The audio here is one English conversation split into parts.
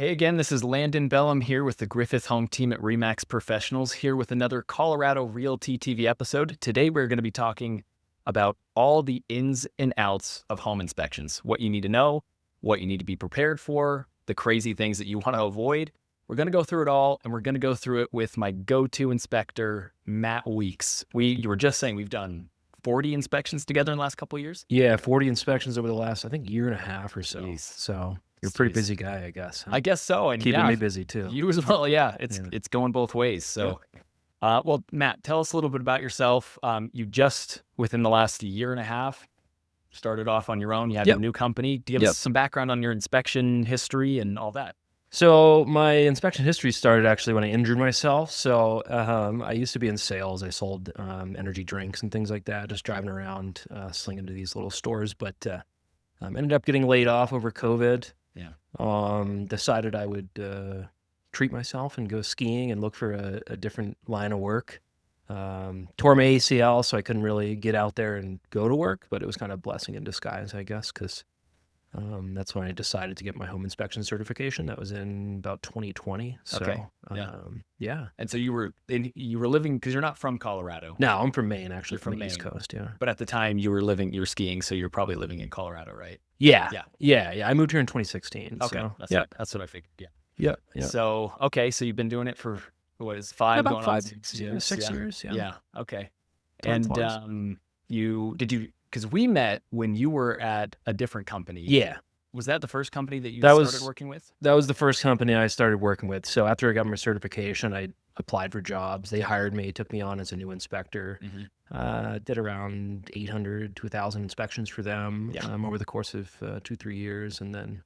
Hey again, this is Landon Bellum here with the Griffith Home Team at RE/MAX Professionals, here with another Colorado Realty TV episode. Today we're going to be talking about all the ins and outs of home inspections, what you need to know, what you need to be prepared for, the crazy things that you want to avoid. We're going to go through it all, and we're going to go through it with my go-to inspector, Matt Weeks. You were just saying we've done 40 inspections together in the last couple of years? Yeah, 40 inspections over the last, I think, year and a half or so. Jeez. So you're a pretty busy guy, I guess. Huh? I guess so. And keeping me busy too. You as well. Yeah, it's going both ways. So, well, Matt, tell us a little bit about yourself. You just within the last year and a half started off on your own. You have a new company. Do you have some background on your inspection history and all that? So my inspection history started actually when I injured myself. So I used to be in sales. I sold energy drinks and things like that, just driving around, slinging to these little stores. But ended up getting laid off over COVID. Yeah. Decided I would treat myself and go skiing and look for a different line of work. Tore my ACL, so I couldn't really get out there and go to work, but it was kind of a blessing in disguise, I guess, because that's when I decided to get my home inspection certification. That was in about 2020. So, Okay. Yeah. And so you were living, because you're not from Colorado. No, I'm from Maine, actually, You're from the East Maine. Coast. Yeah. But at the time you were skiing, so you're probably living in Colorado, right? Yeah. I moved here in 2016. Okay. So, That's what I figured. Yeah. Yeah. So, okay. So you've been doing it for, what is 5 About going 5, on 6 years? 6 years. Yeah. Yeah. Okay. Time And flies. because we met when you were at a different company. Yeah. Was that the first company that you That started working with? That was the first company I started working with. So after I got my certification, I applied for jobs. They hired me, took me on as a new inspector. Did around 800 to 1,000 inspections for them over the course of 2-3 years, and then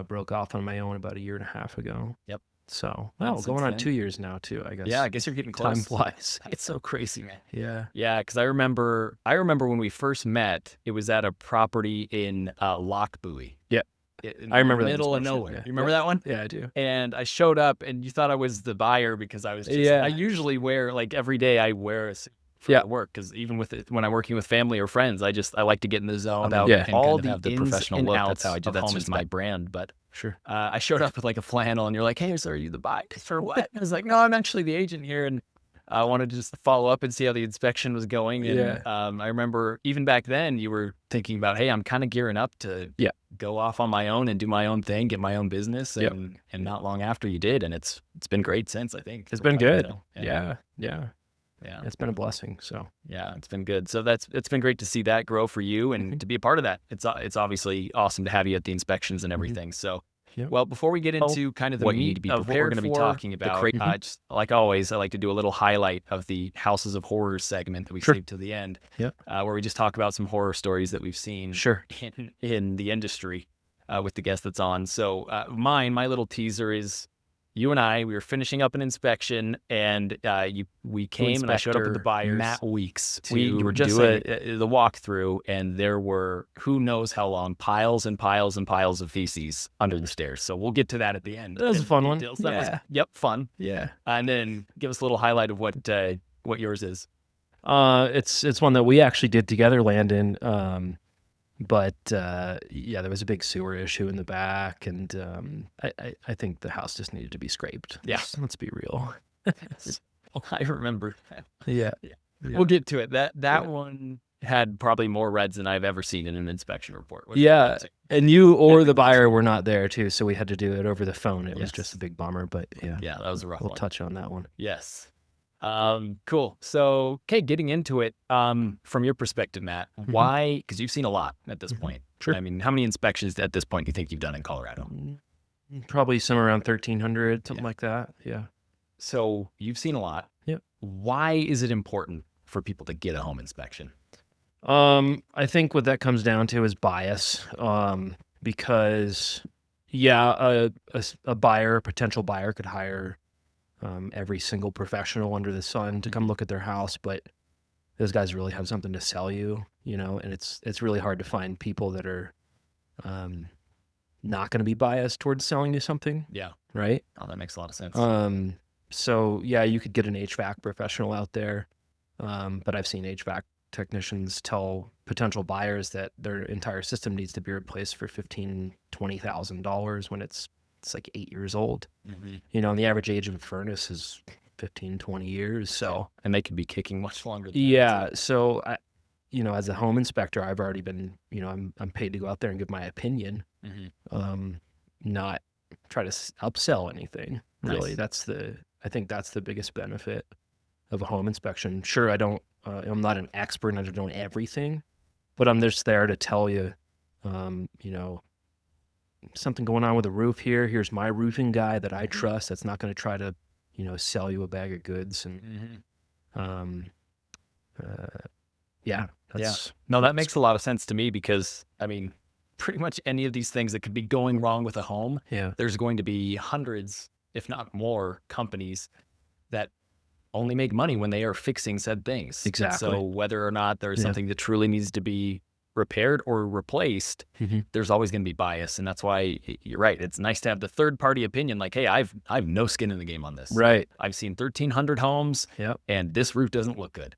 broke off on my own about a year and a half ago. Yep. So, going on 2 years now too, I guess. Yeah, I guess you're getting close. Time flies. It's so crazy, man. Yeah. Yeah, because I remember when we first met, it was at a property in Lockbuoy. Yeah. In I remember the that middle of inspection, nowhere. yeah. You remember that one? Yeah, I do. And I showed up, and you thought I was the buyer because I was just, I usually wear, like every day I wear a suit for work, because even when I'm working with family or friends, I like to get in the zone about all the ins professional and look. outs That's how I do. of That's home just my my brand. But Sure. I showed up with like a flannel, and you're like, hey, sir, are you the buyer? For what? I was like, no, I'm actually the agent here. And I wanted to just follow up and see how the inspection was going. And I remember even back then you were thinking about, hey, I'm kind of gearing up to go off on my own and do my own thing, get my own business. And not long after you did. And it's been great since, I think. It's been good. Yeah. It's been a blessing. So yeah, it's been good. So it's been great to see that grow for you and to be a part of that. It's obviously awesome to have you at the inspections and everything. So. Well, before we get into kind of the what you meat need to be of what we're prepared going to be for, talking about, just like always, I like to do a little highlight of the Houses of Horror segment that we saved to the end, where we just talk about some horror stories that we've seen in the industry with the guest that's on. So my little teaser is you and we were finishing up an inspection, and we came and I showed up with the buyers, Matt Weeks, to do the walkthrough, and there were who knows how long piles and piles and piles of feces under the stairs. So we'll get to that at the end. That was a fun one. That was, fun. Yeah. And then give us a little highlight of what yours is. It's one that we actually did together, Landon. But there was a big sewer issue in the back, and I think the house just needed to be scraped. Yeah. Let's be real. I remember. Yeah. We'll get to it. That one had probably more reds than I've ever seen in an inspection report. And you or the buyer were not there too, so we had to do it over the phone. It was just a big bummer, but that was a rough one. We'll touch on that one. Yes. Cool. So, getting into it, from your perspective, Matt, why, because you've seen a lot at this point. Sure. I mean, how many inspections at this point do you think you've done in Colorado? Probably somewhere around 1,300, something like that. Yeah. So you've seen a lot. Yep. Why is it important for people to get a home inspection? I think what that comes down to is bias. Because a buyer, a potential buyer could hire every single professional under the sun to come look at their house, but those guys really have something to sell you, and it's really hard to find people that are not going to be biased towards selling you something. Yeah. Right? Oh, that makes a lot of sense. So you could get an HVAC professional out there, but I've seen HVAC technicians tell potential buyers that their entire system needs to be replaced for $15,000-$20,000 when it's it's like 8 years old. Mm-hmm. You know, and the average age of a furnace is 15, 20 years. So, and they could be kicking much longer than yeah. So you know, as a home inspector, I've already been, you know, I'm paid to go out there and give my opinion, not try to upsell anything. Really, nice. I think that's the biggest benefit of a home inspection. Sure, I'm not an expert and I don't know everything, but I'm just there to tell you, you know, something going on with the roof here. Here's my roofing guy that I trust. That's not going to try to, you know, sell you a bag of goods. And, yeah. No, that makes a lot of sense to me because, I mean, pretty much any of these things that could be going wrong with a home, there's going to be hundreds, if not more, companies that only make money when they are fixing said things. Exactly. So whether or not there's something that truly needs to be repaired or replaced, there's always going to be bias. And that's why you're right. It's nice to have the third party opinion. Like, hey, I've no skin in the game on this. Right. I've seen 1,300 homes and this roof doesn't look good.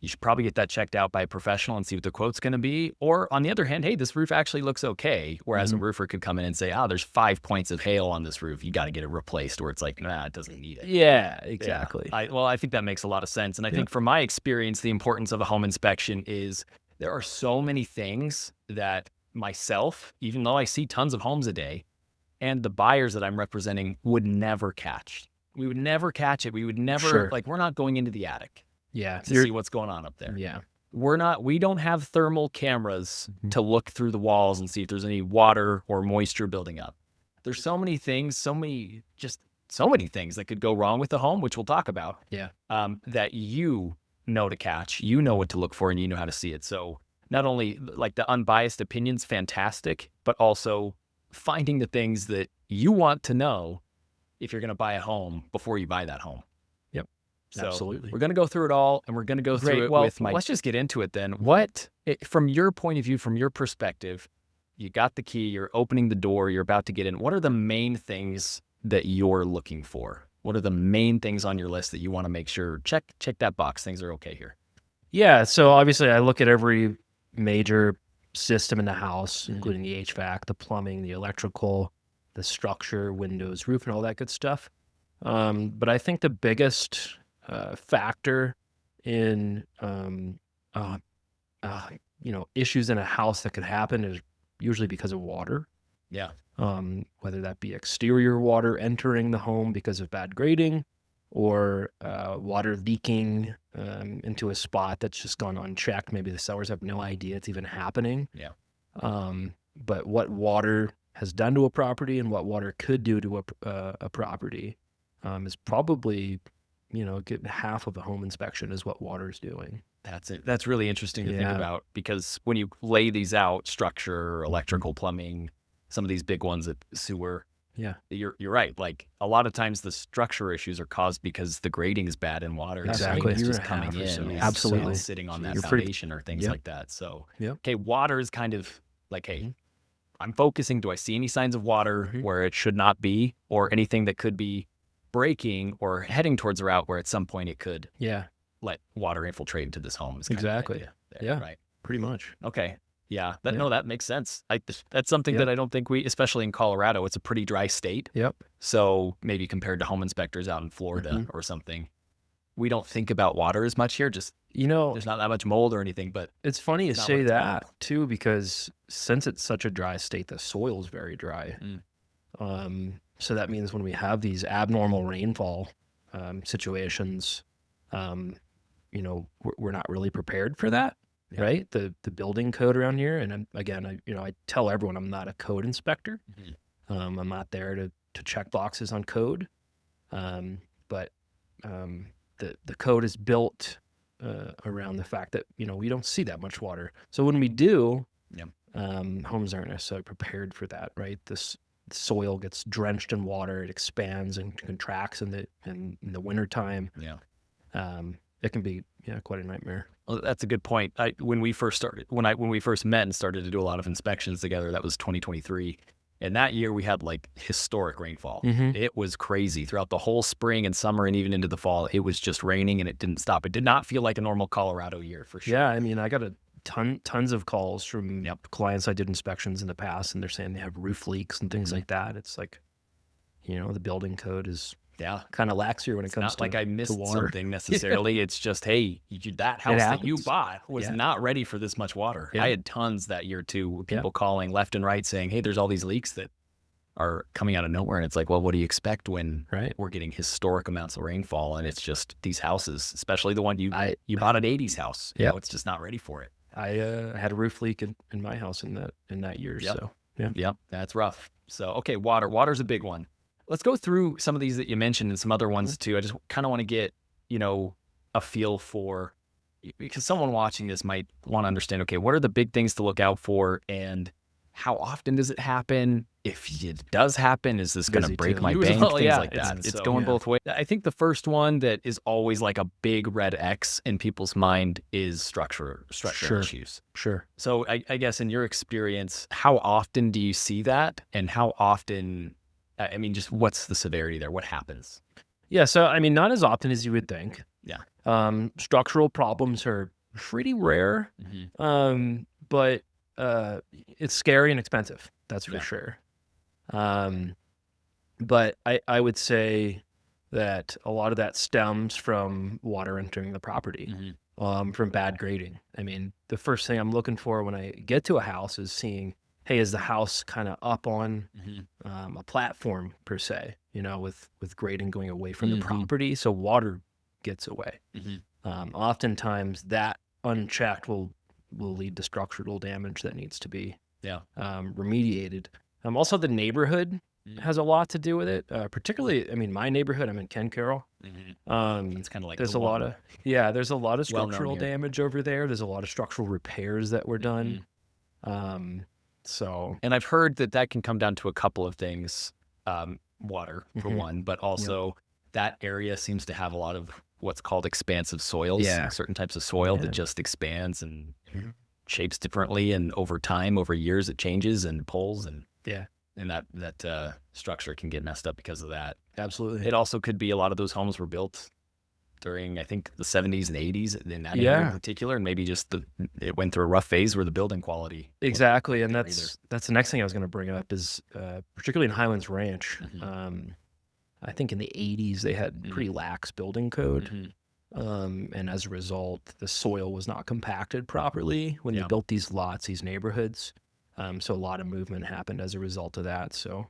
You should probably get that checked out by a professional and see what the quote's going to be. Or on the other hand, hey, this roof actually looks okay. Whereas a roofer could come in and say, there's 5 points of hail on this roof. You got to get it replaced. Or it's like, nah, it doesn't need it. Yeah, exactly. I think that makes a lot of sense. And I think from my experience, the importance of a home inspection is there are so many things that myself, even though I see tons of homes a day, and the buyers that I'm representing would never catch. We would never catch it. We would never, like, we're not going into the attic. To see what's going on up there. We don't have thermal cameras to look through the walls and see if there's any water or moisture building up. There's so many things, so many things that could go wrong with the home, which we'll talk about. That you know to catch, you know what to look for, and you know how to see it. So not only like the unbiased opinion's fantastic, but also finding the things that you want to know if you're going to buy a home before you buy that home. So absolutely. We're going to go through it all, and we're going to go through it with let's just get into it then. From your point of view, from your perspective, you got the key, you're opening the door, you're about to get in. What are the main things that you're looking for? What are the main things on your list that you want to make sure, check that box, things are okay here? Yeah, so obviously I look at every major system in the house, including the HVAC, the plumbing, the electrical, the structure, windows, roof, and all that good stuff. But I think the biggest factor in issues in a house that could happen is usually because of water. Whether that be exterior water entering the home because of bad grading, or water leaking into a spot that's just gone unchecked. Maybe the sellers have no idea it's even happening. But what water has done to a property and what water could do to a property is probably, get half of a home inspection is what water's doing. That's it. That's really interesting to think about, because when you lay these out, structure, electrical, plumbing, some of these big ones at sewer, you're right. Like a lot of times the structure issues are caused because the grading is bad in water. Exactly. It's just coming in. So. Absolutely. Sitting on that foundation or things like that. So, okay, water is kind of like, hey, I'm focusing. Do I see any signs of water where it should not be, or anything that could be breaking or heading towards a route where at some point it could let water infiltrate into this home? Exactly. Right. Pretty much. Okay. Yeah. No, that makes sense. That's something that I don't think especially in Colorado, it's a pretty dry state. So maybe compared to home inspectors out in Florida or something, we don't think about water as much here. Just, there's not that much mold or anything, but it's funny you say that too, because since it's such a dry state, the soil is very dry. So that means when we have these abnormal rainfall situations, we're not really prepared for that. Right. The building code around here. And I tell everyone I'm not a code inspector. I'm not there to check boxes on code. But the code is built around the fact that, we don't see that much water. So when we do, homes aren't necessarily prepared for that. Right. This soil gets drenched in water. It expands and contracts in the wintertime. It can be quite a nightmare. Well, that's a good point. When we first met and started to do a lot of inspections together, that was 2023. And that year we had like historic rainfall. It was crazy throughout the whole spring and summer and even into the fall. It was just raining and it didn't stop. It did not feel like a normal Colorado year for sure. Yeah, I mean, I got a tons of calls from clients I did inspections in the past, and they're saying they have roof leaks and things like that. It's like, the building code is kind of laxier when it comes to like I missed water. something necessarily. It's just, hey, that house that you bought was not ready for this much water. I had tons that year too, people calling left and right saying, hey, there's all these leaks that are coming out of nowhere. And it's like, well, what do you expect when we're getting historic amounts of rainfall? And it's just these houses, especially the one you bought an 80s house. It's just not ready for it. I had a roof leak in my house in that year. So that's rough. So, okay, water's a big one. Let's go through some of these that you mentioned and some other ones too. I just kind of want to get, a feel for, because someone watching this might want to understand, okay, what are the big things to look out for, and how often does it happen? If it does happen, is this going to break my bank? Things like that. It's going both ways. I think the first one that is always like a big red X in people's mind is structure issues. Sure. So I guess in your experience, how often do you see that, and how often, just what's the severity there? What happens? Yeah. So, not as often as you would think. Yeah. Structural problems are pretty rare. But it's scary and expensive. That's for sure. But I would say that a lot of that stems from water entering the property, from bad grading. The first thing I'm looking for when I get to a house is seeing, hey, is the house kind of up on a platform per se, with grading going away from the property, so water gets away. Oftentimes that unchecked will lead to structural damage that needs to be remediated. Also, the neighborhood has a lot to do with it. Particularly, my neighborhood, I'm in Ken Carroll. It's kind of like there's a lot of structural damage over there. There's a lot of structural repairs that were done. And I've heard that can come down to a couple of things. Water for one, but also that area seems to have a lot of what's called expansive soils. Certain types of soil that just expands and shapes differently, and over time, over years, it changes and pulls, and that structure can get messed up because of that. Absolutely. It also could be a lot of those homes were built during, I think, the 70s and 80s in that area in particular, and maybe just it went through a rough phase where the building quality exactly. And that's the next thing I was going to bring up is particularly in Highlands Ranch. I think in the 80s they had pretty lax building code. And as a result, the soil was not compacted properly when they built these lots, these neighborhoods. So a lot of movement happened as a result of that. So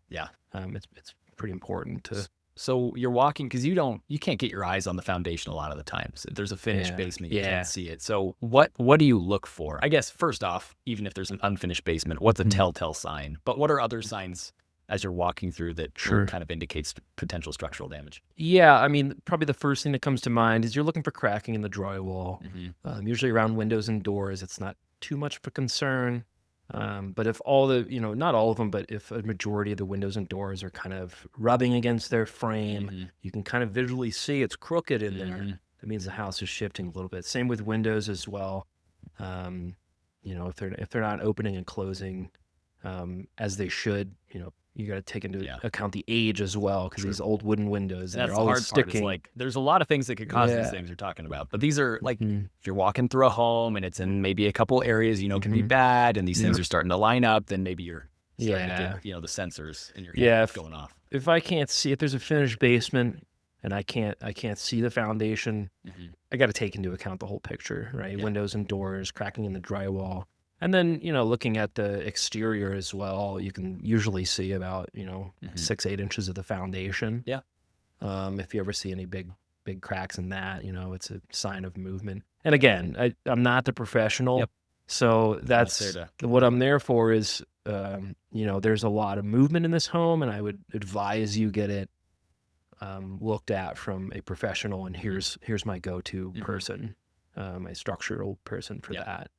it's pretty important to. So you're walking, because you can't get your eyes on the foundation a lot of the times. There's a finished basement, you can't see it. So what do you look for? I guess first off, even if there's an unfinished basement, what's a telltale sign? But what are other signs as you're walking through that kind of indicates potential structural damage? Yeah, probably the first thing that comes to mind is you're looking for cracking in the drywall. Usually around windows and doors, it's not too much of a concern. But if all the, not all of them, but if a majority of the windows and doors are kind of rubbing against their frame, you can kind of visually see it's crooked in there. That means the house is shifting a little bit. Same with windows as well. If they're not opening and closing as they should, you got to take into account the age as well, because these old wooden windows, and they're always sticking. Like, there's a lot of things that could cause these things you're talking about, but these are like, if you're walking through a home and it's in maybe a couple areas, can be bad, and these things are starting to line up, then maybe you're starting to get, the sensors in your head going off. If I can't see, if there's a finished basement and I can't see the foundation, I got to take into account the whole picture, right? Windows and doors, cracking in the drywall. And then, looking at the exterior as well, you can usually see about, 6-8 inches of the foundation. If you ever see any big cracks in that, it's a sign of movement. And again, I'm not the professional. So that's what I'm there for is, there's a lot of movement in this home, and I would advise you get it looked at from a professional. And here's my go-to person, my structural person for that.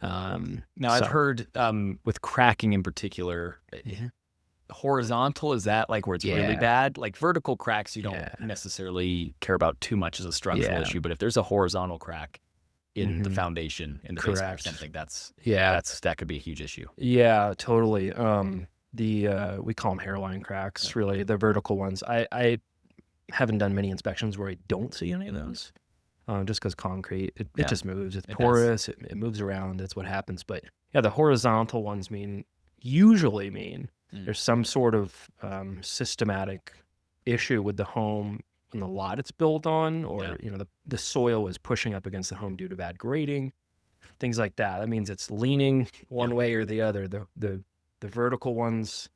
Now, I've heard with cracking in particular, horizontal, is that like where it's really bad? Like vertical cracks, you don't necessarily care about too much as a structural issue, but if there's a horizontal crack in the foundation, in the basement or something, that could be a huge issue. Yeah, totally. We call them hairline cracks, really, the vertical ones. I haven't done many inspections where I don't see any of those. just because concrete, it just moves. It's porous. It moves around. That's what happens. But yeah, the horizontal ones usually mean there's some sort of systematic issue with the home and the lot it's built on, or the soil is pushing up against the home due to bad grading, things like that. That means it's leaning one way or the other. The vertical ones,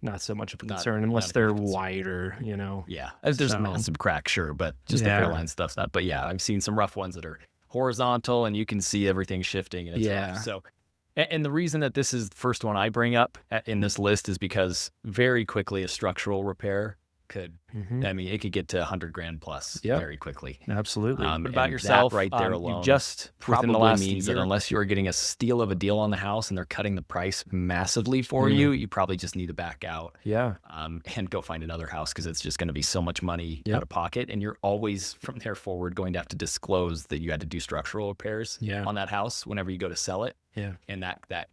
not so much of a concern unless they're wider, Yeah, there's massive cracks, sure, but just the hairline stuff's not. But yeah, I've seen some rough ones that are horizontal, and you can see everything shifting. And it's rough. So, and the reason that this is the first one I bring up in this list is because very quickly a structural repair could, I mean, it could get to $100,000 plus very quickly. Absolutely. What about yourself? Right there alone, you just within the last means year, that unless you are getting a steal of a deal on the house and they're cutting the price massively for you, you probably just need to back out. And go find another house, because it's just going to be so much money out of pocket, and you're always from there forward going to have to disclose that you had to do structural repairs on that house whenever you go to sell it. And that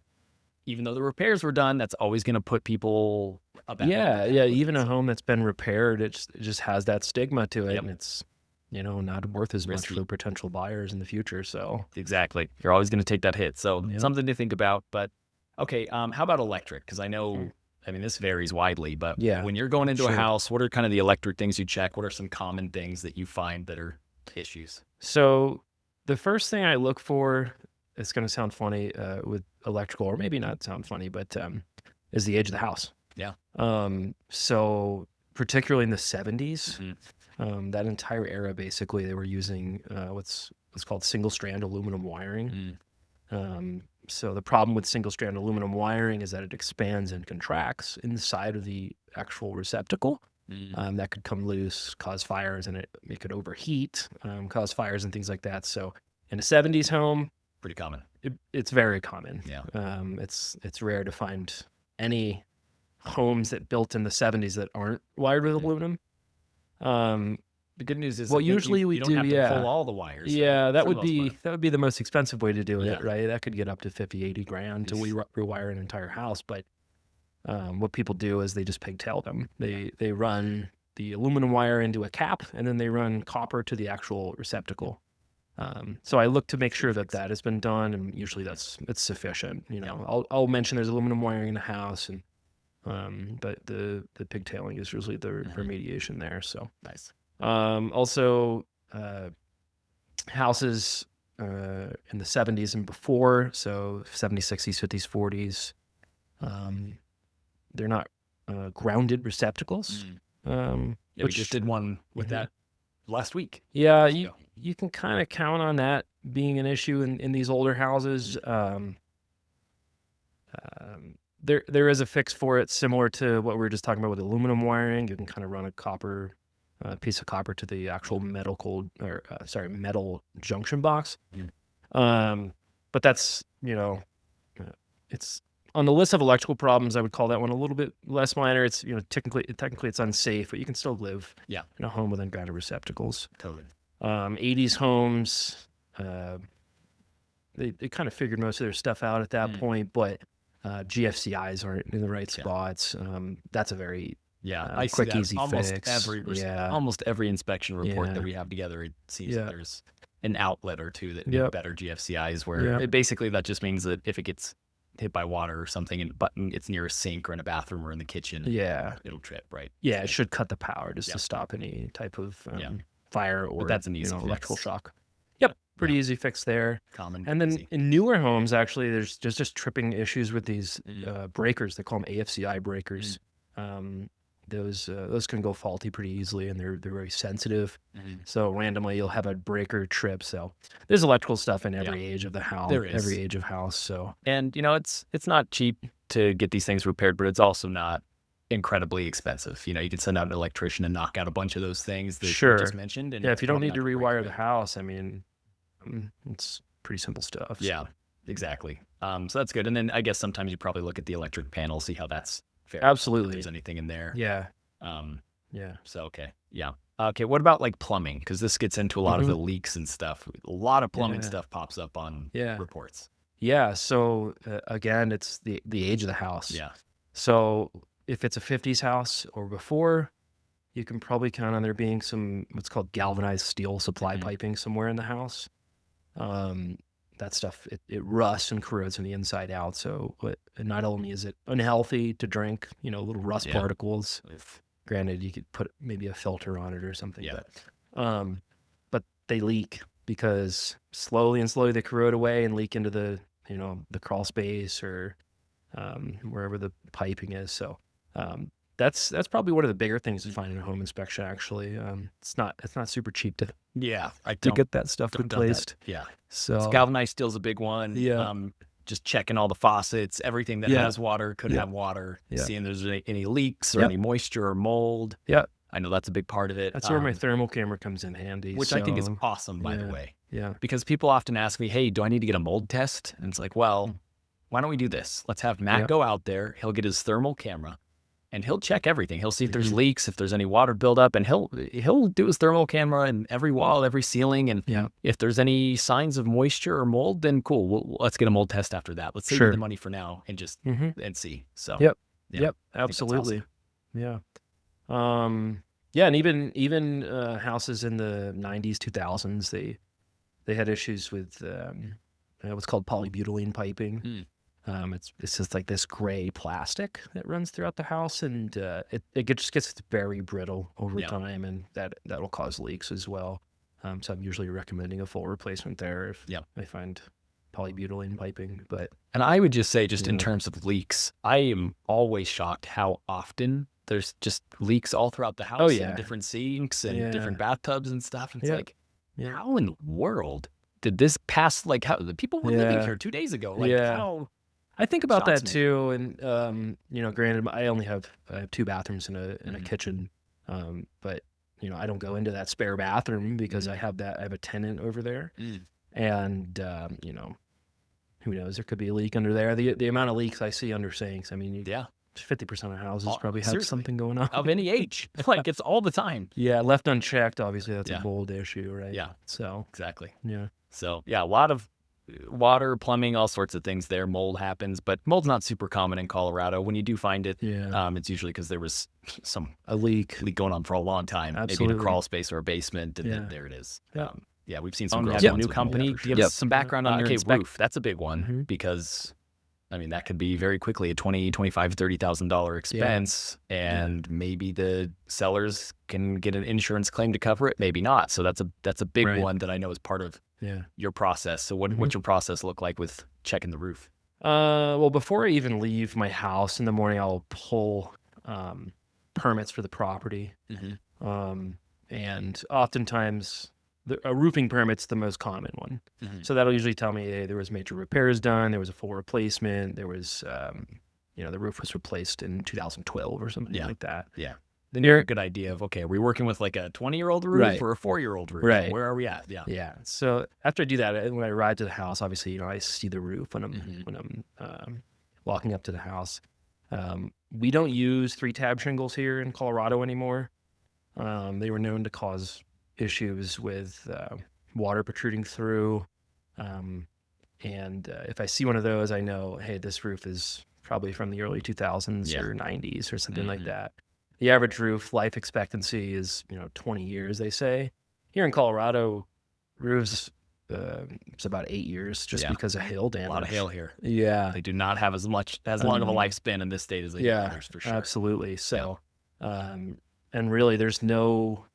even though the repairs were done, that's always going to put people up. Even a home that's been repaired, it just has that stigma to it, and it's not worth as much for potential buyers in the future. So exactly, you're always going to take that hit. So something to think about. But okay, how about electric? Because I know, I mean, this varies widely, but when you're going into a house, what are kind of the electric things you check? What are some common things that you find that are issues? So the first thing I look for, it's going to sound funny with electrical, or maybe not sound funny, but is the age of the house. So particularly in the 70s, that entire era, basically, they were using what's called single-strand aluminum wiring. So the problem with single-strand aluminum wiring is that it expands and contracts inside of the actual receptacle. That could come loose, cause fires, and it could overheat, cause fires and things like that. So in a 70s home, pretty common. It's very common. It's rare to find any homes that built in the 70s that aren't wired with aluminum. The good news is, usually we don't have to pull all the wires. That would be the most expensive way to do it, right? That could get up to $50,000-$80,000 to rewire an entire house. But what people do is they just pigtail them. They run the aluminum wire into a cap, and then they run copper to the actual receptacle. So I look to make sure that has been done, and usually it's sufficient. I'll mention there's aluminum wiring in the house, and but the pigtailing is usually the remediation there. So nice. Also, houses in the 70s and before, so 70s, 60s, 50s, 40s, they're not grounded receptacles. We just did one with that last week. You can kind of count on that being an issue in these older houses. There is a fix for it, similar to what we were just talking about with aluminum wiring. You can kind of run a piece of copper to the actual metal junction box. But that's, it's on the list of electrical problems. I would call that one a little bit less minor. It's, technically it's unsafe, but you can still live in a home with ungrounded receptacles. Totally. 80s homes, they kind of figured most of their stuff out at that point, but GFCIs aren't in the right spots. That's a very I quick, easy almost fix. Almost every inspection report that we have together, it seems that there's an outlet or two that need better GFCIs, where it basically that just means that if it gets hit by water or something, and it's near a sink or in a bathroom or in the kitchen, it'll trip, right? It should cut the power just to stop any type of fire or that's an easy electrical shock. Pretty easy fix there. Common. And then in newer homes, actually, there's just tripping issues with these breakers. They call them AFCI breakers. Those can go faulty pretty easily, and they're very sensitive. So randomly you'll have a breaker trip. So there's electrical stuff in every age of the house. There is. Every age of house. So, and it's not cheap to get these things repaired, but it's also not incredibly expensive. You can send out an electrician and knock out a bunch of those things that you just mentioned. And if you don't need to rewire the house, I mean, it's pretty simple stuff. So. Exactly. So that's good. And then I guess sometimes you probably look at the electric panel, see how that's fair. Absolutely. If there's anything in there. So, okay. Okay. What about like plumbing? Because this gets into a lot of the leaks and stuff. A lot of plumbing stuff pops up on reports. So again, it's the age of the house. So if it's a 50s house or before, you can probably count on there being some what's called galvanized steel supply piping somewhere in the house. That stuff, it rusts and corrodes from the inside out. So not only is it unhealthy to drink, little rust particles. Granted, you could put maybe a filter on it or something, but they leak because slowly they corrode away and leak into the crawl space or wherever the piping is. So that's probably one of the bigger things to find in a home inspection. Actually, it's not super cheap to get that stuff replaced. So galvanized steel's a big one. Just checking all the faucets, everything that has water could have water. Seeing if there's any leaks or any moisture or mold. I know that's a big part of it. That's where my thermal camera comes in handy, which I think is awesome, by the way. Yeah, because people often ask me, "Hey, do I need to get a mold test?" And it's like, well, why don't we do this? Let's have Matt go out there. He'll get his thermal camera. And he'll check everything. He'll see if there's leaks, if there's any water buildup, and he'll do his thermal camera in every wall, every ceiling. And if there's any signs of moisture or mold, then cool. Let's get a mold test after that. Let's save you the money for now and just and see. So yep, absolutely. Awesome. And even houses in the 90s, 2000s, they had issues with what's called polybutylene piping. It's just like this gray plastic that runs throughout the house, and it just gets very brittle over time, and that'll cause leaks as well. So I'm usually recommending a full replacement there if I find polybutylene piping. And I would just say, in terms of leaks, I am always shocked how often there's just leaks all throughout the house. And different sinks and different bathtubs and stuff. And it's like, how in the world did this pass? Like, how the people were living here 2 days ago? Like, how? I think about that too, and granted, I have 2 bathrooms and a kitchen, but I don't go into that spare bathroom because I have a tenant over there, and who knows? There could be a leak under there. The amount of leaks I see under sinks, I mean, 50% of houses probably have something going on of any age. Like, it's all the time. Left unchecked, obviously that's a mold issue, right? So exactly. So a lot of water, plumbing, all sorts of things there. Mold happens, but mold's not super common in Colorado. When you do find it, it's usually because there was a leak going on for a long time. Maybe in a crawl space or a basement, and then there it is. We've seen some growth. New company. Give us some background on your roof. That's a big one because I mean, that could be very quickly a $20,000, $25,000, $30,000 expense, and maybe the sellers can get an insurance claim to cover it, maybe not. So that's a big one that I know is part of your process. So what's your process look like with checking the roof? Well, before I even leave my house in the morning, I'll pull permits for the property, and oftentimes a roofing permit's the most common one. So that'll usually tell me, hey, there was major repairs done, there was a full replacement, there was, the roof was replaced in 2012 or something like that. Then you're a good idea of, okay, are we working with like a 20-year-old roof or a 4-year-old roof? Where are we at? So after I do that, when I arrive to the house, obviously, I see the roof when I'm walking up to the house. We don't use 3-tab shingles here in Colorado anymore. They were known to cause issues with water protruding through, and if I see one of those, I know, hey, this roof is probably from the early 2000s or 90s or something like that. The average roof life expectancy is 20 years, they say. Here in Colorado, roofs it's about 8 years just because of hail damage. A lot of hail here. They do not have as long of a lifespan in this state as they do others, for sure. Absolutely. So and really there's no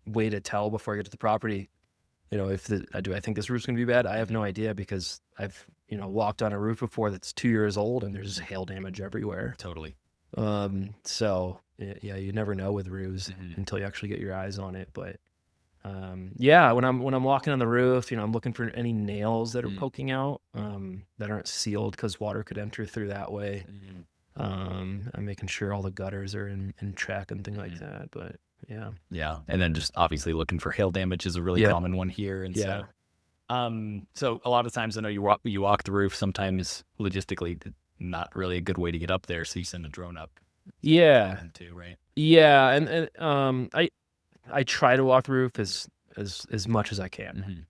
way to tell before I get to the property, do I think this roof's gonna be bad? I have no idea, because I've walked on a roof before that's 2 years old and there's hail damage everywhere. Totally. So you never know with roofs until you actually get your eyes on it. But when I'm walking on the roof, I'm looking for any nails that are poking out that aren't sealed, because water could enter through that way. I'm making sure all the gutters are in check and things like that. But and then just obviously looking for hail damage is a really common one here. And so a lot of times, I know you walk the roof. Sometimes logistically not really a good way to get up there, so you send a drone up too, right? And I try to walk the roof as much as I can.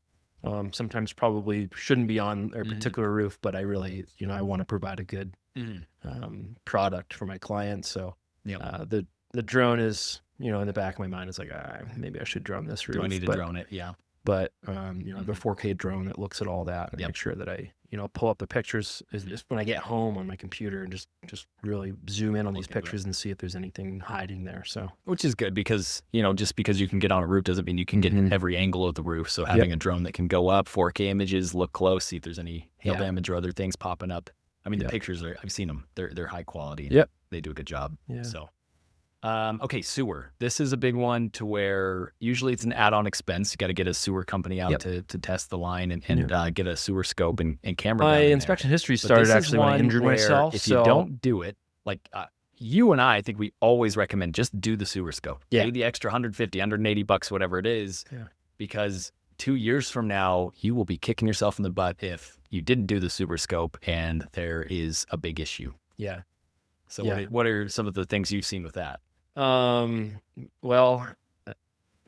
Sometimes probably shouldn't be on a particular roof, but I really I want to provide a good product for my clients. So Yeah. The drone is, in the back of my mind, it's like, maybe I should drone this roof. Do I need to drone it? Yeah. But, I have a 4K drone that looks at all that and make sure that I, pull up the pictures just when I get home on my computer and just really zoom in on these pictures and see if there's anything hiding there. So, which is good because, just because you can get on a roof doesn't mean you can get every angle of the roof. So having a drone that can go up, 4K images, look close, see if there's any hail damage or other things popping up. I mean, the pictures I've seen them. They're high quality. And they do a good job. Yeah. So. Okay, sewer. This is a big one to where usually it's an add-on expense. You got to get a sewer company out to test the line and get a sewer scope and camera. My inspection history started actually when I injured myself. If you don't do it, like you and I think we always recommend just do the sewer scope. Pay the extra $150, $180, whatever it is, because 2 years from now, you will be kicking yourself in the butt if you didn't do the sewer scope and there is a big issue. Yeah. So what are some of the things you've seen with that? Well,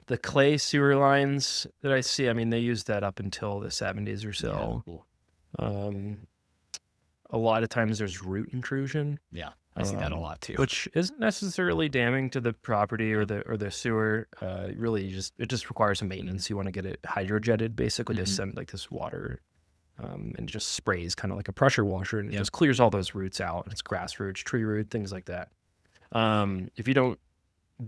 the clay sewer lines that I see, I mean, they used that up until the 70s or so. Yeah, cool. A lot of times there's root intrusion. Yeah, I see that a lot too. Which isn't necessarily damning to the property or the sewer. Really, it just requires some maintenance. You want to get it hydrojetted, basically, just send like this water, and it just sprays kind of like a pressure washer, and it just clears all those roots out. It's grass roots, tree root, things like that. If you don't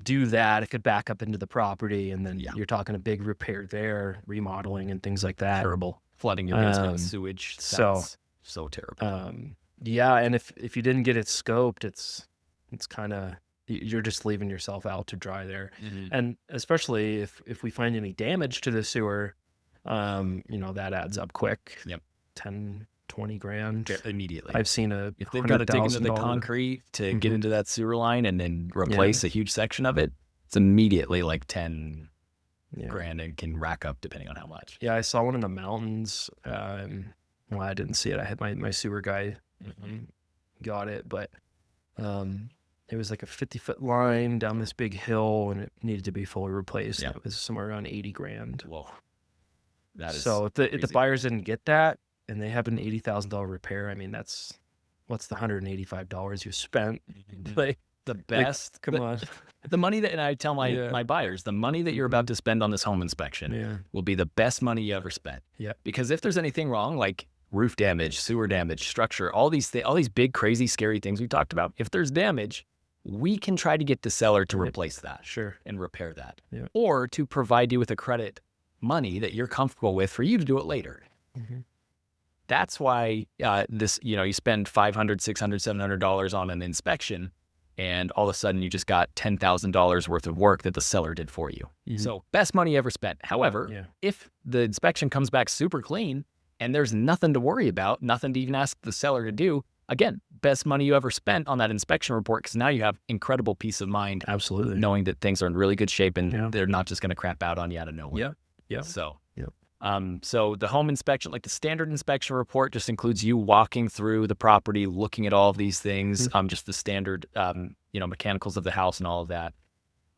do that, it could back up into the property, and then you're talking a big repair there, remodeling and things like that. Terrible. Flooding your basement with sewage. So terrible. And if you didn't get it scoped, it's kind of, you're just leaving yourself out to dry there. And especially if we find any damage to the sewer, that adds up quick. 10, 20 grand immediately. I've seen if they've got to dig into the concrete to get into that sewer line and then replace a huge section of it, it's immediately like 10 grand and can rack up depending on how much. I saw one in the mountains. Well, I didn't see it. I had my sewer guy got it, but it was like a 50-foot line down this big hill, and it needed to be fully replaced. It was somewhere around 80 grand. Whoa. That is so if the buyers didn't get that, and they have an $80,000 repair, I mean, what's the $185 you spent? Like, the best. Come on. The money that, and I tell my buyers, the money that you're about to spend on this home inspection will be the best money you ever spent. Yeah. Because if there's anything wrong, like roof damage, sewer damage, structure, all these big, crazy, scary things we talked about, if there's damage, we can try to get the seller to replace that. Sure. And repair that. Yeah. Or to provide you with a credit money that you're comfortable with for you to do it later. That's why this, you spend $500, $600, $700 on an inspection, and all of a sudden you just got $10,000 worth of work that the seller did for you. So best money ever spent. However, if the inspection comes back super clean and there's nothing to worry about, nothing to even ask the seller to do, again, best money you ever spent on that inspection report, because now you have incredible peace of mind. Absolutely. Knowing that things are in really good shape and they're not just going to crap out on you out of nowhere. Yeah. So. So the home inspection, like the standard inspection report, just includes you walking through the property, looking at all of these things, just the standard, mechanicals of the house and all of that.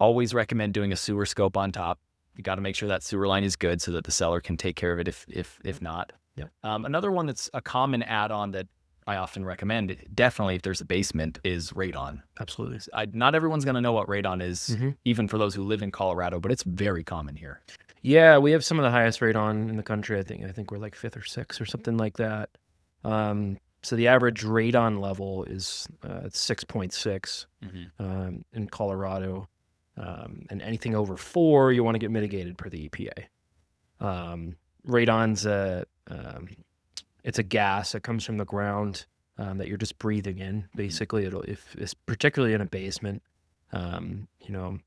Always recommend doing a sewer scope on top. You got to make sure that sewer line is good so that the seller can take care of it if not. Another one that's a common add-on that I often recommend, definitely if there's a basement, is radon. Absolutely. Not everyone's going to know what radon is, even for those who live in Colorado, but it's very common here. Yeah, we have some of the highest radon in the country. I think we're like 5th or 6th or something like that. So the average radon level is 6.6 in Colorado, and anything over 4, you want to get mitigated per the EPA. Radon's it's a gas that comes from the ground that you're just breathing in. Basically, if it's particularly in a basement.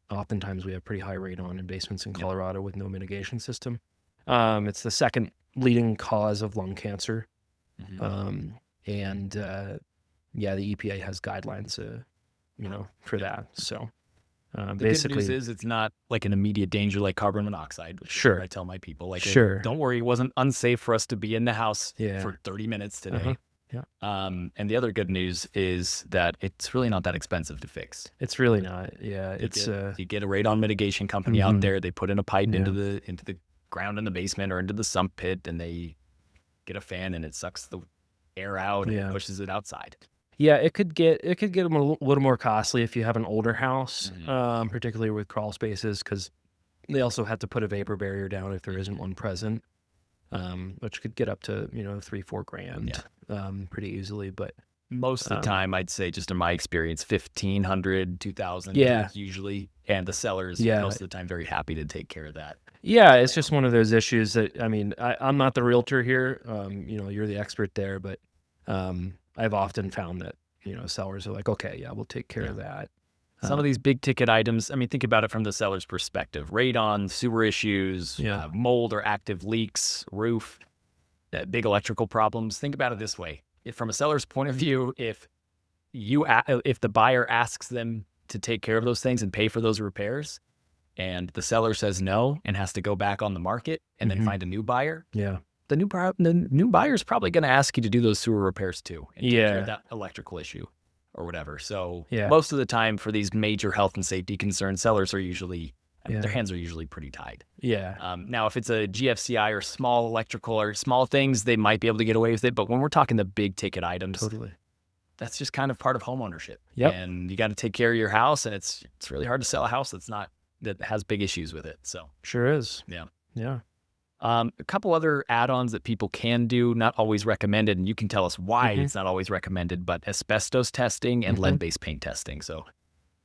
Oftentimes we have pretty high radon in basements in Colorado with no mitigation system. It's the second leading cause of lung cancer. The EPA has guidelines, for that. So, basically, good news is it's not like an immediate danger like carbon monoxide. Sure. I tell my people, don't worry, it wasn't unsafe for us to be in the house for 30 minutes today. And the other good news is that it's really not that expensive to fix. It's really not. Yeah, you get a radon mitigation company out there. They put in a pipe into the ground in the basement or into the sump pit, and they get a fan and it sucks the air out and pushes it outside. Yeah, it could get a little more costly if you have an older house, particularly with crawl spaces, because they also have to put a vapor barrier down if there isn't one present, which could get up to $3-4 grand, pretty easily. But most of the time, I'd say, just in my experience, 1,500, 2,000 usually, and the sellers most of the time very happy to take care of that. Yeah, it's just one of those issues that, I mean, I'm not the realtor here. You're the expert there, but I've often found that, sellers are like, okay, yeah, we'll take care of that. Some of these big ticket items, I mean, think about it from the seller's perspective. Radon, sewer issues, mold or active leaks, roof, big electrical problems. Think about it this way. From a seller's point of view, if the buyer asks them to take care of those things and pay for those repairs, and the seller says no and has to go back on the market and then find a new buyer, the new buyer is probably going to ask you to do those sewer repairs too and take care of that electrical issue or whatever. So most of the time for these major health and safety concerns, sellers are usually, their hands are usually pretty tied. Now, if it's a GFCI or small electrical or small things, they might be able to get away with it. But when we're talking the big ticket items, that's just kind of part of home ownership. And you got to take care of your house, and it's really hard to sell a house that has big issues with it. So sure is. A couple other add-ons that people can do, not always recommended, and you can tell us why it's not always recommended, but asbestos testing and lead-based paint testing. So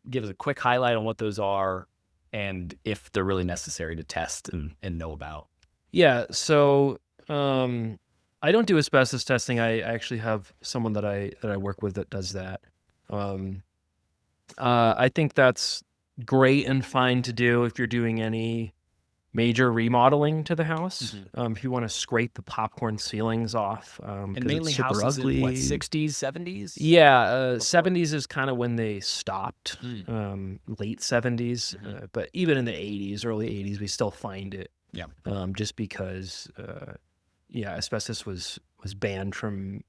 give us a quick highlight on what those are and if they're really necessary to test and know about. Yeah, so I don't do asbestos testing. I actually have someone that I work with that does that. I think that's great and fine to do if you're doing any major remodeling to the house. If you want to scrape the popcorn ceilings off, and mainly it's super houses ugly. in what, 60s, 70s? Yeah, 70s is kind of when they stopped. Late 70s, but even in the 80s, early 80s, we still find it. Just because, asbestos was banned from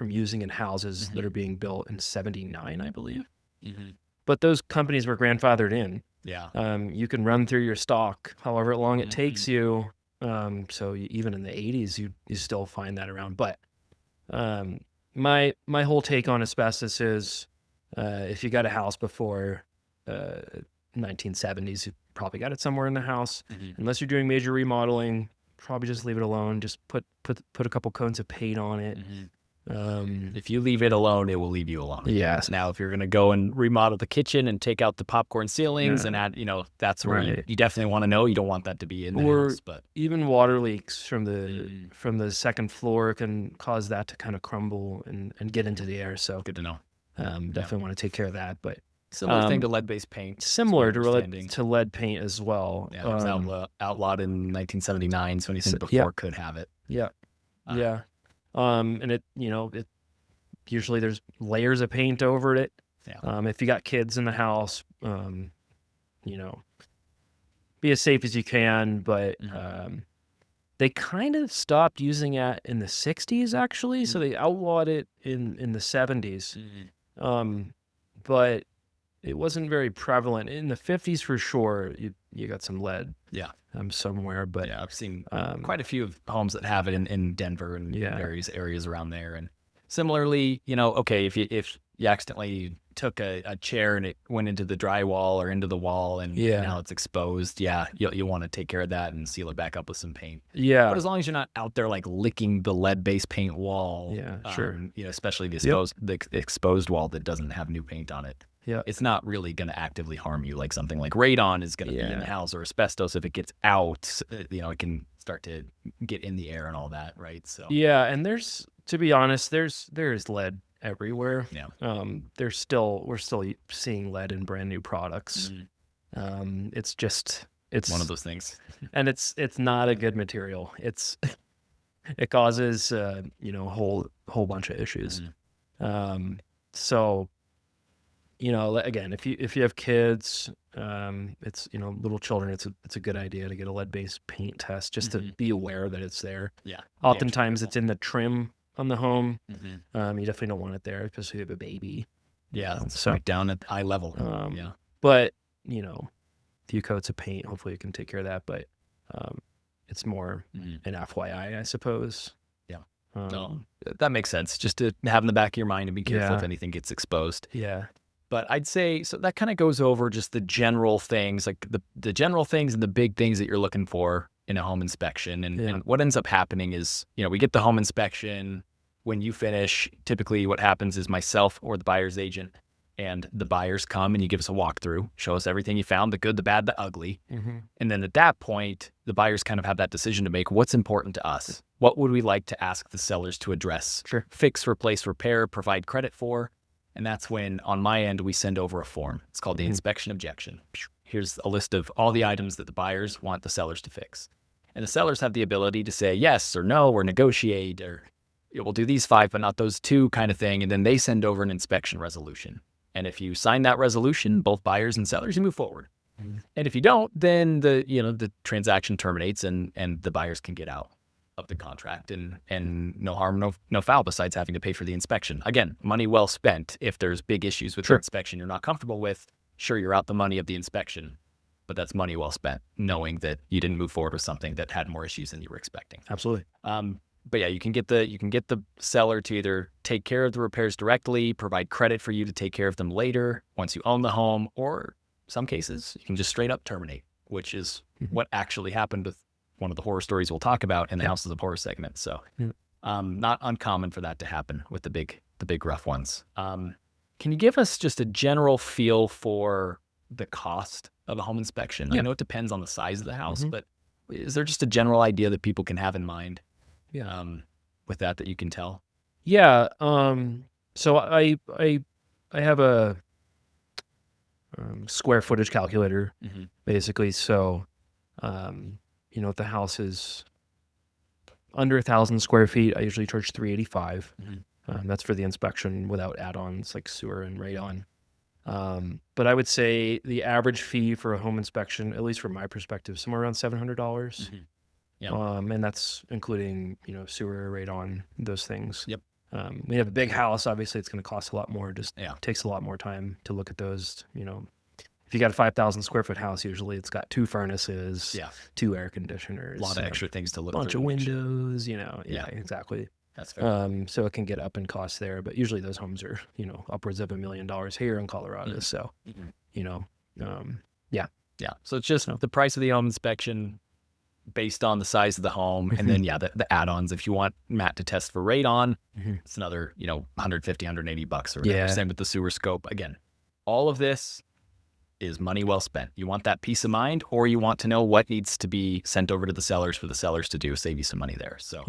using in houses that are being built in 79, I believe. But those companies were grandfathered in. You can run through your stock however long it takes you. So even in the 80s, you still find that around. But my whole take on asbestos is if you got a house before 1970s, you probably got it somewhere in the house. Unless you're doing major remodeling, probably just leave it alone. Just put a couple coats of paint on it. If you leave it alone, it will leave you alone. Yes. Now, if you're going to go and remodel the kitchen and take out the popcorn ceilings and add, that's where you definitely want to know. You don't want that to be in the house. But even water leaks from the second floor can cause that to kind of crumble and get into the air. So good to know. Definitely want to take care of that. But similar thing to lead-based paint. Similar to lead paint as well. Yeah, it was outlawed in 1979, so when he said before could have it. And it usually there's layers of paint over it. If you got kids in the house, be as safe as you can. But they kind of stopped using it in the 60s, actually. So they outlawed it in the 70s. But it wasn't very prevalent. In the 50s, for sure, you got some lead. Somewhere. But I've seen quite a few of homes that have it in Denver and various areas around there. And similarly, okay, if you accidentally took a chair and it went into the drywall or into the wall and now it's exposed, you'll want to take care of that and seal it back up with some paint. But as long as you're not out there like licking the lead-based paint wall, especially the exposed wall that doesn't have new paint on it. It's not really going to actively harm you like something like radon is going to be in the house, or asbestos. If it gets out, it can start to get in the air and all that, right? So and to be honest, there's lead everywhere. We're still seeing lead in brand new products. It's one of those things, and it's not a good material. It causes a whole bunch of issues. So. Again, if you have kids, it's little children, it's a good idea to get a lead-based paint test just to be aware that it's there. Oftentimes it's in the trim on the home. You definitely don't want it there, especially if you have a baby. It's right down at eye level. But a few coats of paint, hopefully you can take care of that. But it's more an FYI, I suppose. No, that makes sense. Just to have in the back of your mind and be careful if anything gets exposed. Yeah. But I'd say, so that kind of goes over just the general things, like the general things and the big things that you're looking for in a home inspection. And what ends up happening is, we get the home inspection. When you finish, typically what happens is myself or the buyer's agent and the buyers come and you give us a walkthrough, show us everything you found, the good, the bad, the ugly. And then at that point, the buyers kind of have that decision to make. What's important to us? What would we like to ask the sellers to address? Fix, replace, repair, provide credit for. And that's when, on my end, we send over a form. It's called the inspection objection. Here's a list of all the items that the buyers want the sellers to fix. And the sellers have the ability to say yes or no, or negotiate, or we'll do these 5, but not those 2 kind of thing. And then they send over an inspection resolution. And if you sign that resolution, both buyers and sellers, you move forward. And if you don't, then the transaction terminates and the buyers can get out of the contract and no harm, no foul, besides having to pay for the inspection. Again, money well spent. If there's big issues with the inspection you're not comfortable with, sure, you're out the money of the inspection, but that's money well spent, knowing that you didn't move forward with something that had more issues than you were expecting. Absolutely. But yeah, you can get the seller to either take care of the repairs directly, provide credit for you to take care of them later once you own the home, or some cases you can just straight up terminate, which is what actually happened with one of the horror stories we'll talk about in the Houses of Horror segment. So not uncommon for that to happen with the big rough ones. Can you give us just a general feel for the cost of a home inspection? I know it depends on the size of the house, but is there just a general idea that people can have in mind with that you can tell? Yeah. So I have a square footage calculator, basically. So, if the house is under 1,000 square feet, I usually charge $385. That's for the inspection without add-ons like sewer and radon. But I would say the average fee for a home inspection, at least from my perspective, somewhere around $700. And that's including, sewer, radon, those things. When you have a big house, obviously it's going to cost a lot more. Just takes a lot more time to look at those. If you got a 5,000 square foot house, usually it's got 2 furnaces, 2 air conditioners, a lot of extra things to look at, bunch of windows, exactly. That's fair. So it can get up in cost there, but usually those homes are, upwards of $1 million here in Colorado. So, So it's just the price of the home inspection based on the size of the home. And then, the add-ons. If you want Matt to test for radon, it's another, $150, $180 or whatever. Same with the sewer scope. Again, all of this is money well spent. You want that peace of mind, or you want to know what needs to be sent over to the sellers for the sellers to do, save you some money there. So,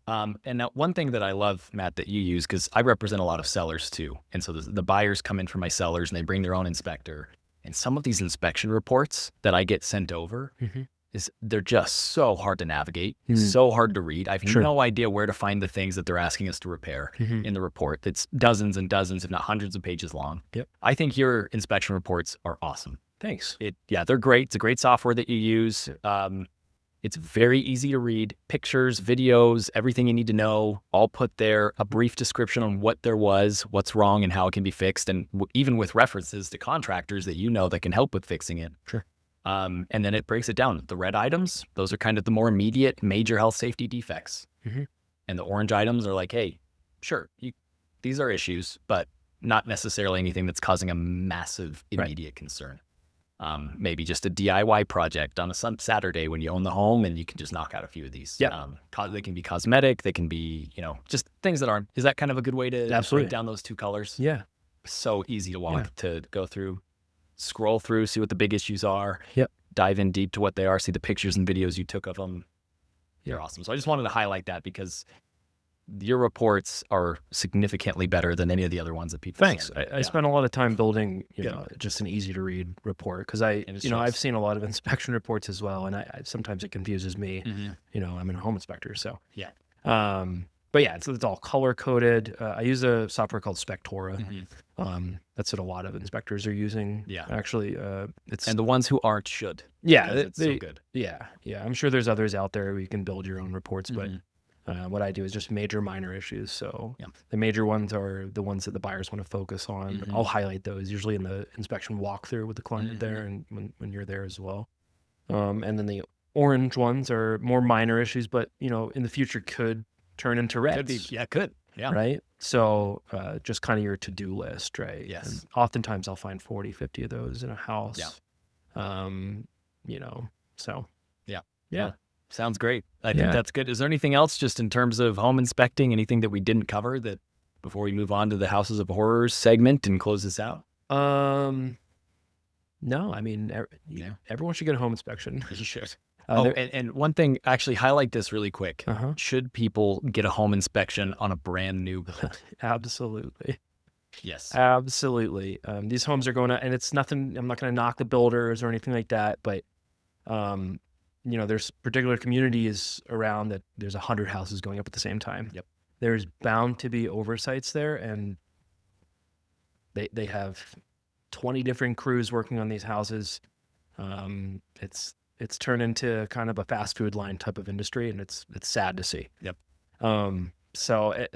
and now one thing that I love, Matt, that you use, because I represent a lot of sellers too. And so the buyers come in for my sellers and they bring their own inspector. And some of these inspection reports that I get sent over, they're just so hard to navigate, so hard to read. I have no idea where to find the things that they're asking us to repair in the report. It's dozens and dozens, if not hundreds of pages long. I think your inspection reports are awesome. Thanks. They're great. It's a great software that you use. It's very easy to read. Pictures, videos, everything you need to know, all put there. A brief description on what there was, what's wrong, and how it can be fixed. And even with references to contractors that that can help with fixing it. And then it breaks it down. The red items, those are kind of the more immediate major health safety defects. And the orange items are like, hey, sure, these are issues, but not necessarily anything that's causing a massive immediate concern. Maybe just a DIY project on a Saturday when you own the home and you can just knock out a few of these. They can be cosmetic. They can be, just things that aren't. Is that kind of a good way to break down those 2 colors? Yeah. So easy to walk, to go through. Scroll through, see what the big issues are, dive in deep to what they are, see the pictures and videos you took of them. They're awesome. So I just wanted to highlight that because your reports are significantly better than any of the other ones that people Thanks. I spent a lot of time building, just an easy to read report because I've seen a lot of inspection reports as well. And sometimes it confuses me, I'm a home inspector. So, but it's all color coded. I use a software called Spectora. That's what a lot of inspectors are using. Actually, and the ones who aren't should. It's so good. I'm sure there's others out there where you can build your own reports, but what I do is just major, minor issues. So the major ones are the ones that the buyers want to focus on. I'll highlight those usually in the inspection walkthrough with the client there, and when you're there as well. And then the orange ones are more minor issues, but in the future could turn into reds. Could be. Yeah, could. Yeah. Right. So just kind of your to-do list, right? Yes. And oftentimes I'll find 40, 50 of those in a house. Yeah. So. Yeah. Yeah. Well, sounds great. I think that's good. Is there anything else just in terms of home inspecting, anything that we didn't cover that before we move on to the Houses of Horrors segment and close this out? No, I mean, everyone should get a home inspection. You should. And one thing, actually highlight this really quick. Should people get a home inspection on a brand new build? Absolutely. Yes. Absolutely. These homes are going out, and it's nothing, I'm not going to knock the builders or anything like that, but, there's particular communities around that there's 100 houses going up at the same time. Yep. There's bound to be oversights there, and they have 20 different crews working on these houses. It's turned into kind of a fast food line type of industry, and it's sad to see. Yep. So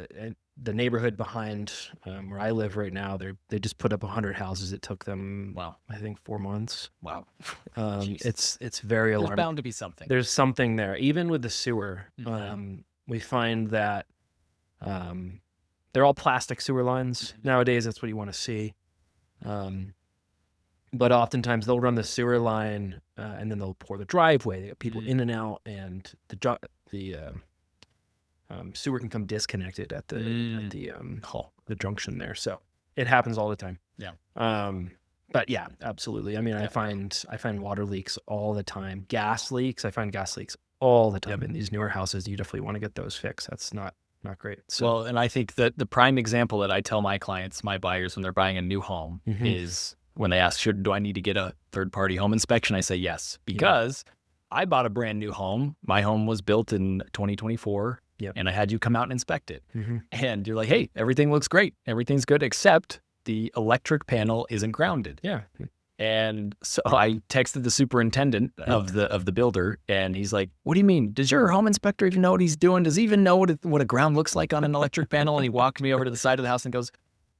the neighborhood behind where I live right now, they just put up 100 houses. It took them, I think 4 months. Wow. It's very alarming. There's bound to be something. There's something there. Even with the sewer, we find that they're all plastic sewer lines. Nowadays, that's what you want to see. But oftentimes they'll run the sewer line and then they'll pour the driveway. They get people in and out, and the sewer can come disconnected at the junction there. So it happens all the time. Yeah. But yeah, absolutely. I mean, I find water leaks all the time. Gas leaks. I find gas leaks all the time in these newer houses. You definitely want to get those fixed. That's not great. So. Well, and I think that the prime example that I tell my clients, my buyers, when they're buying a new home is when they ask, do I need to get a third-party home inspection? I say yes, because I bought a brand new home. My home was built in 2024, and I had you come out and inspect it. And you're like, hey, everything looks great. Everything's good, except the electric panel isn't grounded. Yeah. And so I texted the superintendent of the builder, and he's like, what do you mean? Does your home inspector even know what he's doing? Does he even know what a ground looks like on an electric panel? And he walked me over to the side of the house and goes,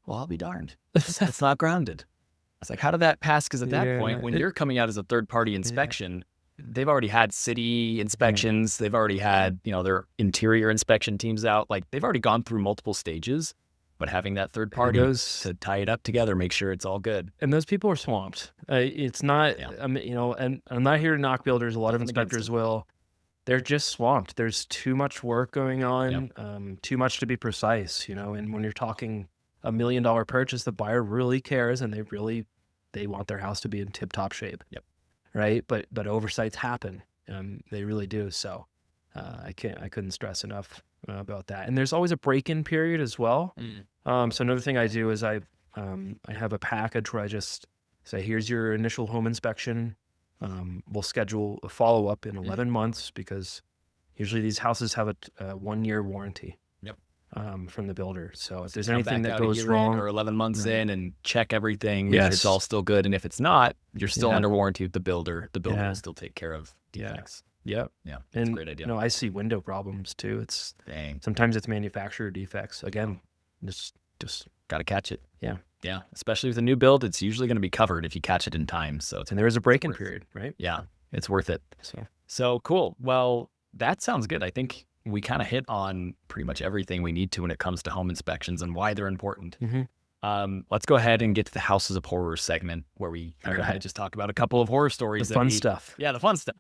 well, I'll be darned. It's not grounded. I was like, how did that pass? Because at that point, when you're coming out as a third-party inspection, they've already had city inspections. They've already had, their interior inspection teams out. Like, they've already gone through multiple stages. But having that third party to tie it up together, make sure it's all good. And those people are swamped. It's not, and I'm not here to knock builders. A lot of inspectors will. They're just swamped. There's too much work going on, too much to be precise, and when you're talking $1 million purchase, the buyer really cares, and they want their house to be in tip-top shape. Yep. Right? But oversights happen. They really do. So I couldn't stress enough about that. And there's always a break-in period as well. So another thing I do is I have a package where I just say, here's your initial home inspection. We'll schedule a follow-up in 11 months, because usually these houses have a 1-year warranty from the builder. So if there's anything that goes wrong, or 11 months in, and check everything, make sure it's all still good. And if it's not, you're still under warranty with the builder. The builder will still take care of defects. Yeah. That's a great idea. I see window problems too. Sometimes it's manufacturer defects. Again, just got to catch it. Yeah. Especially with a new build, it's usually going to be covered if you catch it in time. So and there is a break-in period, right? Yeah, it's worth it. So cool. Well, that sounds good. I think we kind of hit on pretty much everything we need to when it comes to home inspections and why they're important. Let's go ahead and get to the Houses of Horror segment, where we are going to just talk about a couple of horror stories. The fun stuff. Yeah, the fun stuff.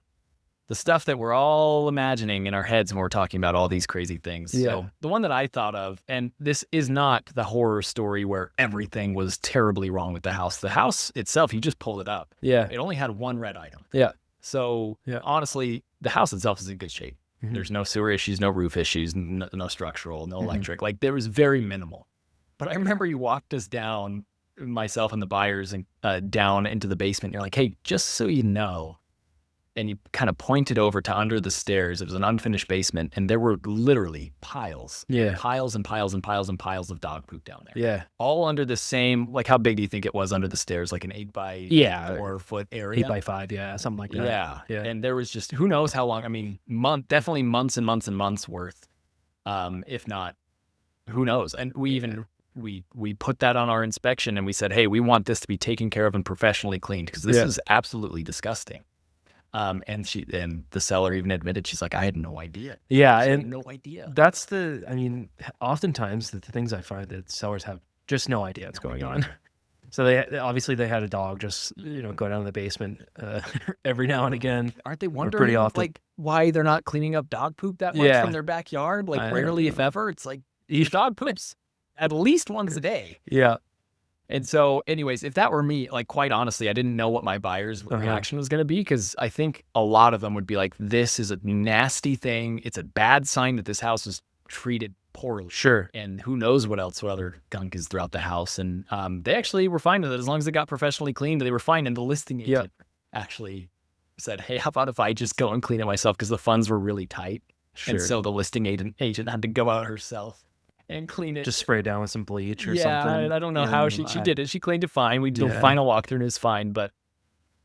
The stuff that we're all imagining in our heads when we're talking about all these crazy things. Yeah. So the one that I thought of, and this is not the horror story where everything was terribly wrong with the house. The house itself, you just pulled it up. Yeah. It only had one red item. Yeah. So honestly, the house itself is in good shape. There's no sewer issues, no roof issues, no structural, no electric. Like, there was very minimal. But I remember you walked us down, myself and the buyers, and down into the basement. You're like, hey, just so you know. And you kind of pointed over to under the stairs. It was an unfinished basement, and there were literally piles and piles and piles and piles of dog poop down there. Yeah. All under the same, like, how big do you think it was under the stairs? Like an 8 by 4 foot area? 8 by 5, something like that. Yeah. And there was just, who knows how long, I mean, definitely months and months and months worth, if not, who knows. And we put that on our inspection, and we said, hey, we want this to be taken care of and professionally cleaned, because this is absolutely disgusting. And the seller even admitted, she's like, I had no idea. Yeah, She had and no idea. that's oftentimes the things I find that sellers have just no idea what's going on. So they obviously had a dog just go down to the basement every now and again. Aren't they wondering pretty often, like why they're not cleaning up dog poop that much from their backyard? Like rarely, if ever, it's like your dog poops at least once a day. Yeah. And so, anyways, if that were me, like quite honestly, I didn't know what my buyer's reaction was going to be, because I think a lot of them would be like, "This is a nasty thing. It's a bad sign that this house is treated poorly." Sure. And who knows what other gunk is throughout the house. And they actually were fine with it as long as it got professionally cleaned. They were fine. And the listing agent actually said, "Hey, how about if I just go and clean it myself?" Because the funds were really tight. Sure. And so the listing agent had to go out herself and clean it. Just spray it down with some bleach or something. Yeah, I don't know how she did it. She cleaned it fine. We did a final walkthrough and it's fine, but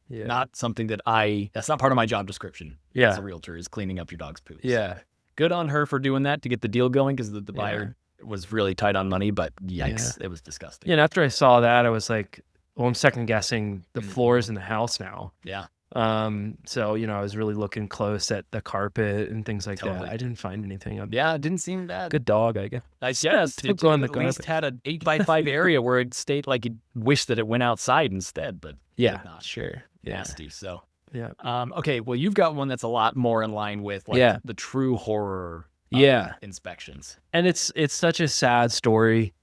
not something that's not part of my job description as a realtor, is cleaning up your dog's poops. Yeah. Good on her for doing that to get the deal going, because the buyer was really tight on money, but yikes, it was disgusting. Yeah, and after I saw that, I was like, well, I'm second guessing the floors in the house now. Yeah. So, I was really looking close at the carpet and things like that. I didn't find anything. It didn't seem bad. Good dog, I guess. It at least had an 8x5 area where it stayed, like you'd wish that it went outside instead, but not. Sure. Nasty. So, yeah. Okay. Well, you've got one that's a lot more in line with the true horror inspections. And it's such a sad story,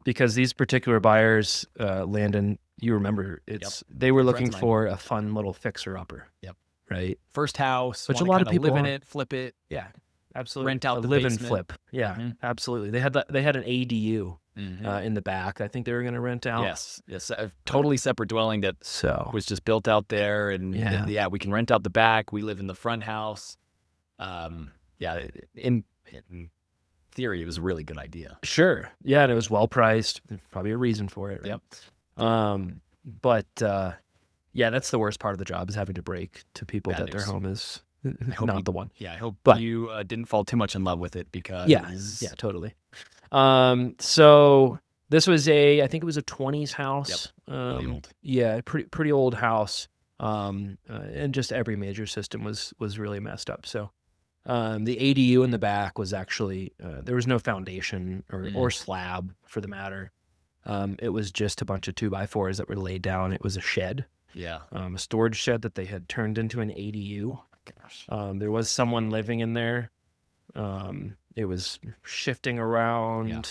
because these particular buyers, Landon, you remember, they were looking for a fun little fixer-upper. Yep. Right? First house, which a lot of people live in it, flip it. Yeah, absolutely. Rent out the live basement. and flip. Yeah, absolutely. They had an ADU in the back. I think they were going to rent out. Yes, a totally separate dwelling that was just built out there, and we can rent out the back. We live in the front house. In theory, it was a really good idea. Sure. Yeah, and it was well priced. There's probably a reason for it. Right? Yep. But that's the worst part of the job, is having to break to people that their home is not the one. Yeah, I hope you didn't fall too much in love with it, because totally. So this was I think it was a 20s house. Yep. Really old. Yeah, pretty old house. And just every major system was really messed up. So the ADU in the back was actually there was no foundation or slab, for the matter. It was just a bunch of 2x4s that were laid down. It was a shed. Yeah. A storage shed that they had turned into an ADU. There was someone living in there. It was shifting around,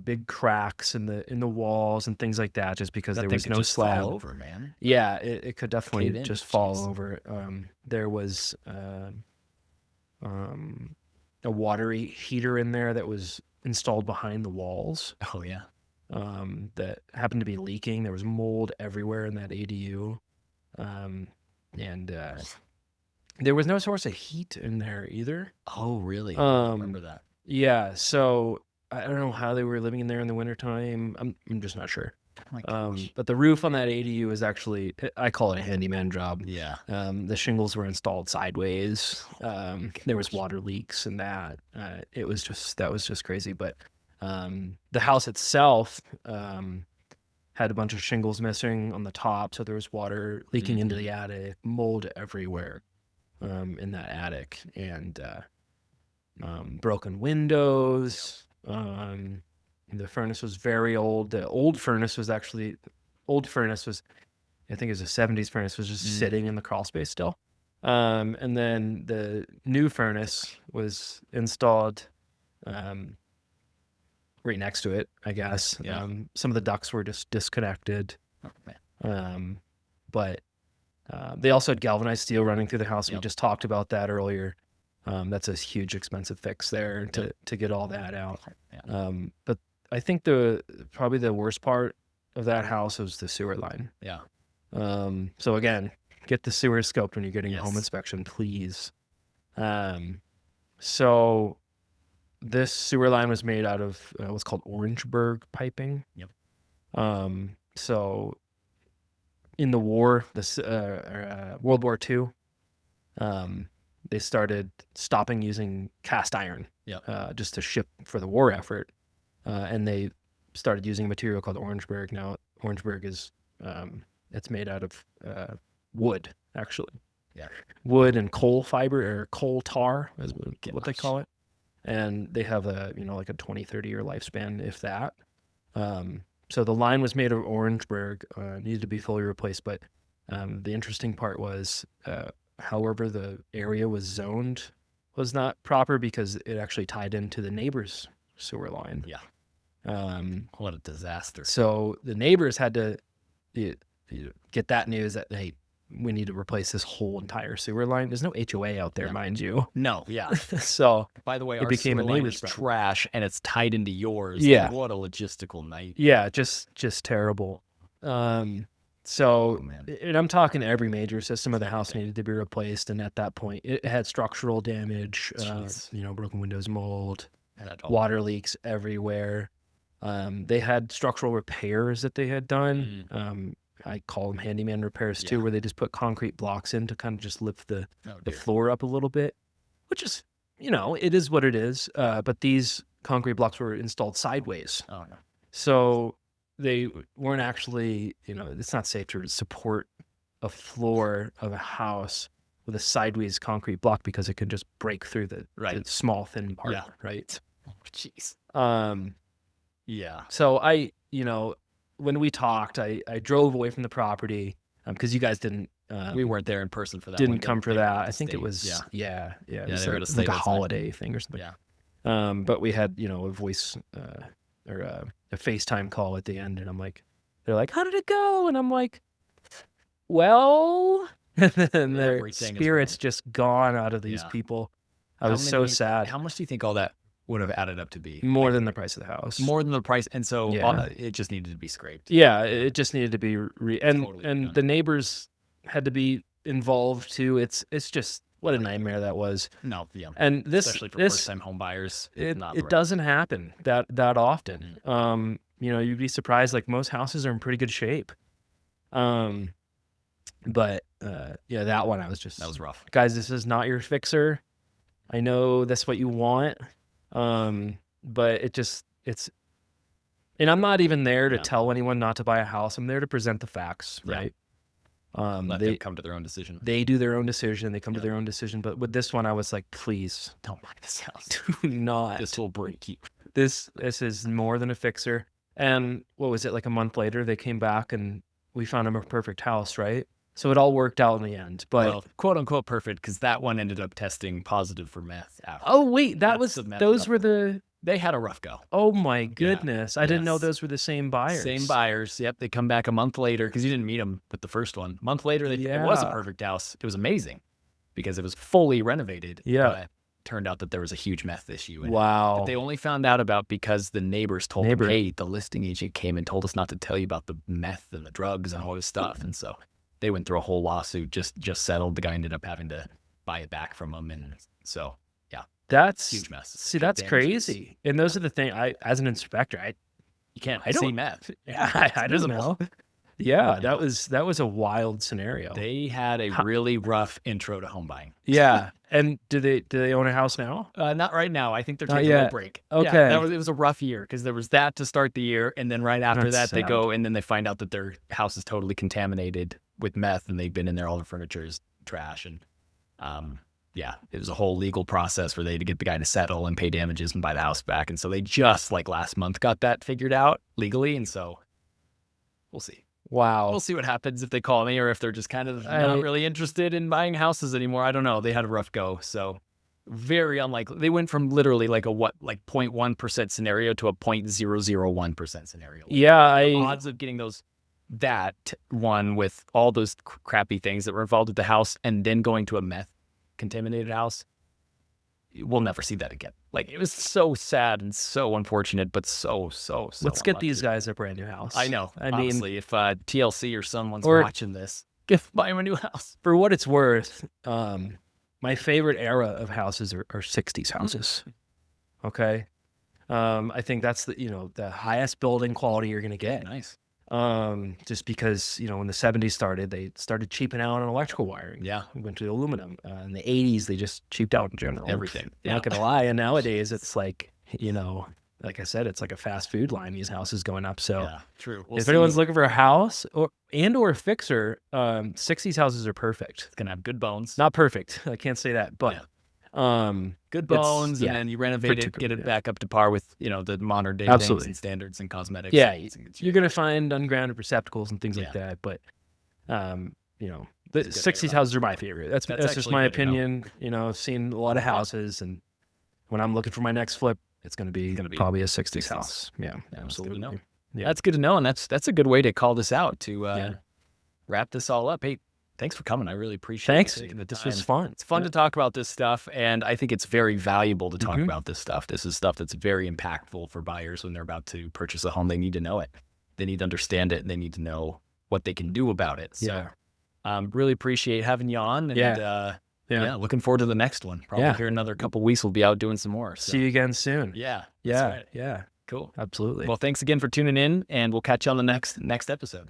big cracks in the walls and things like that, just because there was no slab. Fall over, man. Yeah, it could definitely just fall over. There was a water heater in there that was installed behind the walls. Oh yeah. That happened to be leaking. There was mold everywhere in that ADU. And there was no source of heat in there either. Oh, really? I remember that. Yeah, so I don't know how they were living in there in the wintertime. I'm just not sure. But the roof on that ADU is actually, I call it a handyman job. Yeah. The shingles were installed sideways. There was water leaks and that. That was just crazy. But the house itself had a bunch of shingles missing on the top, so there was water leaking into the attic, mold everywhere in that attic, and broken windows. The furnace was very old. The old furnace was, I think it was a 70s furnace, was just sitting in the crawl space still. And then the new furnace was installed right next to it, I guess. Yeah. Some of the ducts were just disconnected. Oh, man. But they also had galvanized steel running through the house. We just talked about that earlier. That's a huge expensive fix there to get all that out. Yeah. But I think probably the worst part of that house was the sewer line. Yeah. So again, get the sewer scoped when you're getting a home inspection, please. So this sewer line was made out of what's called Orangeburg piping. Yep. So in the war, World War II, they started stopping using cast iron just to ship for the war effort. And they started using a material called Orangeburg. Now, Orangeburg is, it's made out of wood, actually. wood and coal fiber, or coal tar is what they call it. And they have a, like a 20, 30-year lifespan, if that. So the line was made of Orangeburg, needed to be fully replaced. But the interesting part was, however, the area was zoned was not proper because it actually tied into the neighbor's sewer line. What a disaster. So the neighbors had to get that news that, hey, we need to replace this whole entire sewer line. There's no HOA out there, mind you. No, So, by the way, it became a neighbor's trash, and it's tied into yours. Yeah. What a logistical night. Yeah, just terrible. So, and I'm talking every major system of the house needed to be replaced, and at that point, it had structural damage, broken windows, mold, water leaks everywhere. They had structural repairs that they had done. I call them handyman repairs too, where they just put concrete blocks in to kind of just lift the floor up a little bit, which is, it is what it is. But these concrete blocks were installed sideways. Oh, no. So they weren't actually, it's not safe to support a floor of a house with a sideways concrete block because it can just break through the small, thin part, right? Oh, jeez. So I, when we talked, I drove away from the property because you guys didn't. We weren't there in person for that. Didn't come for that. I think it was, it was like a holiday thing or something. But we had, a voice or a FaceTime call at the end, and they're like, how did it go? And I'm like, well, and their spirits just gone out of these people. I was so sad. How much do you think all that would have added up to be? More than the price of the house. More than the price, and so it just needed to be scraped. Yeah, it just needed to be and the neighbors had to be involved too. It's just what a nightmare that was. No, and especially for first-time home buyers, it doesn't happen that often. You'd be surprised. Like, most houses are in pretty good shape. But that one that was rough, guys. This is not your fixer. I know that's what you want. But it's, and I'm not even there to tell anyone not to buy a house. I'm there to present the facts, right? Let them come to their own decision. They do their own decision. They come to their own decision. But with this one, I was like, please don't buy this house. Do not. This will break you. This is more than a fixer. And what was it, like a month later, they came back and we found them a perfect house, right? So it all worked out in the end, but quote unquote perfect, because that one ended up testing positive for meth. Oh wait, they had a rough go. Oh my goodness, I didn't know those were the same buyers. Same buyers. Yep, they come back a month later because you didn't meet them with the first one. A month later, it was a perfect house. It was amazing because it was fully renovated. Yeah. But it turned out that there was a huge meth issue. Wow. That they only found out about because the neighbors told them, hey, the listing agent came and told us not to tell you about the meth and the drugs and all this stuff, and so they went through a whole lawsuit, just settled. The guy ended up having to buy it back from him. And so, that's huge mess. See, that's crazy. And those are the things as an inspector, you can't see meth. Yeah, I don't know. Yeah, that was a wild scenario. They had a really rough intro to home buying. Yeah. And do they own a house now? Not right now. I think they're taking a break. Okay. It was a rough year because there was that to start the year, and then right after that they go and then they find out that their house is totally contaminated with meth, and they've been in there, all their furniture is trash, and it was a whole legal process for they to get the guy to settle and pay damages and buy the house back. And so they just last month got that figured out legally, and so we'll see. Wow. We'll see what happens if they call me or if they're just kind of not really interested in buying houses anymore. I don't know. They had a rough go, so very unlikely. They went from literally like 0.1% scenario to a 0.001% scenario. The odds of getting that one with all those crappy things that were involved with the house and then going to a meth contaminated house, we'll never see that again. It was so sad and so unfortunate, but so let's get these guys a brand new house. I know. Honestly, if TLC or someone's watching this, buy them a new house. For what it's worth, my favorite era of houses are 60s houses. Okay. I think that's the highest building quality you're gonna get. Nice. Just because, when the 70s started, they started cheaping out on electrical wiring. Yeah. We went to the aluminum. In the 80s, they just cheaped out in general. Everything. Not going to lie. And nowadays, it's like I said, it's like a fast food line. These houses going up. So yeah, true. If anyone's looking for a house or a fixer, 60s houses are perfect. It's gonna have good bones. Not perfect. I can't say that, but good bones, and then you renovate it, get it back up to par with the modern day things and standards and cosmetics. Yeah, you're gonna find ungrounded receptacles and things like that. But the 60s houses are my favorite. That's just my opinion. I've seen a lot of houses, and when I'm looking for my next flip, it's gonna be probably a 60s house. Yeah, absolutely. Yeah, that's good to know, and that's a good way to call this out to wrap this all up. Hey, thanks for coming. I really appreciate it. Thanks. This was fun. It's fun to talk about this stuff, and I think it's very valuable to talk about this stuff. This is stuff that's very impactful for buyers when they're about to purchase a home. They need to know it. They need to understand it, and they need to know what they can do about it. So, really appreciate having you on, and looking forward to the next one. Probably here in another couple weeks, we'll be out doing some more. So. See you again soon. Yeah. Yeah. Cool. Absolutely. Absolutely. Well, thanks again for tuning in, and we'll catch you on the next episode.